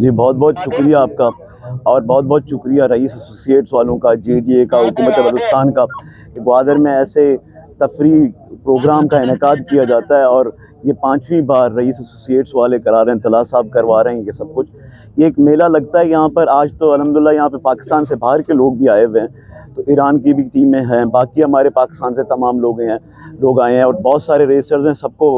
जी, बहुत बहुत शुक्रिया आपका, और बहुत बहुत शुक्रिया रईस एसोसिएट्स वालों का, JDA का, हुकूमत बलूचिस्तान का। ग्वादर में ऐसे तफरी प्रोग्राम का इनेकाद किया जाता है, और ये 5वीं बार रईस एसोसिएट्स वाले करा रहे हैं, तला साहब करवा रहे हैं ये सब कुछ। ये एक मेला लगता है यहाँ पर। आज तो अल्हम्दुलिल्लाह यहाँ पे पाकिस्तान से बाहर के लोग भी आए हुए हैं, तो ईरान की भी टीमें हैं, बाकी हमारे पाकिस्तान से तमाम लोग आए हैं, और बहुत सारे रेसर्स हैं। सबको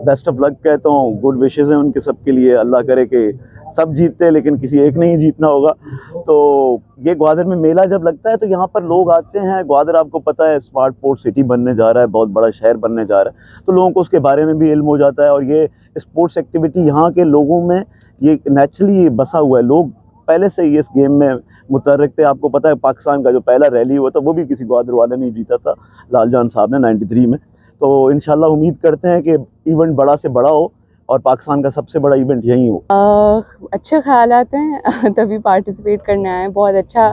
बेस्ट ऑफ लक कहता हूँ, गुड विशेज़ हैं उनके सब के लिए। अल्लाह करे कि सब जीतते, लेकिन किसी एक ने ही जीतना होगा। तो ये ग्वादर में मेला जब लगता है तो यहाँ पर लोग आते हैं। ग्वादर आपको पता है स्मार्ट पोर्ट सिटी बनने जा रहा है, बहुत बड़ा शहर बनने जा रहा है, तो लोगों को उसके बारे में भी इल्म हो जाता है। और ये स्पोर्ट्स एक्टिविटी यहाँ के लोगों में ये नेचुरली बसा हुआ है। लोग पहले से ही इस गेम में मुतर्रक थे। आपको पता है पाकिस्तान का जो पहला रैली हुआ था वो भी किसी ग्वादर वाले ने जीता था, लालजान साहब ने 93 में। तो इंशाल्लाह उम्मीद करते हैं कि इवेंट बड़ा से बड़ा हो और पाकिस्तान का सबसे बड़ा इवेंट यही हो। अच्छे ख्यालात हैं तभी पार्टिसिपेट करने आए हैं। बहुत अच्छा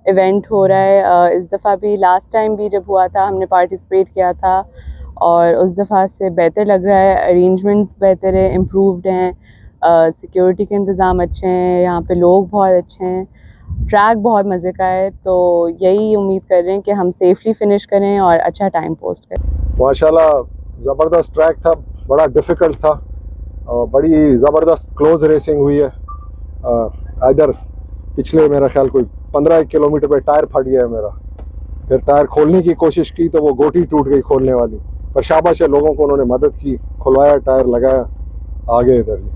इवेंट हो रहा है। इस दफ़ा भी, लास्ट टाइम भी जब हुआ था हमने पार्टिसिपेट किया था, और उस दफ़ा से बेहतर लग रहा है। अरेंजमेंट्स बेहतर है, इम्प्रूव्ड हैं, सिक्योरिटी के इंतज़ाम अच्छे हैं, यहाँ पे लोग बहुत अच्छे हैं, ट्रैक बहुत मज़े का है। तो यही उम्मीद कर रहे हैं कि हम सेफली फिनिश करें और अच्छा टाइम पोस्ट करें। माशाल्लाह ज़बरदस्त ट्रैक था, बड़ा डिफ़िकल्ट था, बड़ी ज़बरदस्त क्लोज रेसिंग हुई है। इधर पिछले मेरा ख्याल कोई 15 किलोमीटर पे टायर फट गया है मेरा। फिर टायर खोलने की कोशिश की तो वो गोटी टूट गई खोलने वाली, पर शाबाश है लोगों को, उन्होंने मदद की, खुलवाया, टायर लगाया, आगे इधर।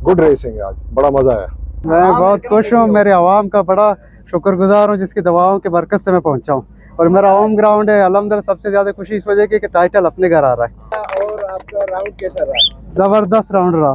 गुड रेसिंग है आज, बड़ा मज़ा आया। मैं बहुत खुश हूँ, मेरे आवाम का बड़ा शुक्रगुजार हूँ जिसकी दवाओं की बरकत से मैं पहुँचा हूँ। और मेरा होम ग्राउंड है। अल्हम्दुलिल्लाह सबसे ज़्यादा खुशी इस वजह की कि टाइटल अपने घर आ रहा है। और आपका राउंड कैसा रहा? ज़बरदस्त राउंड रहा।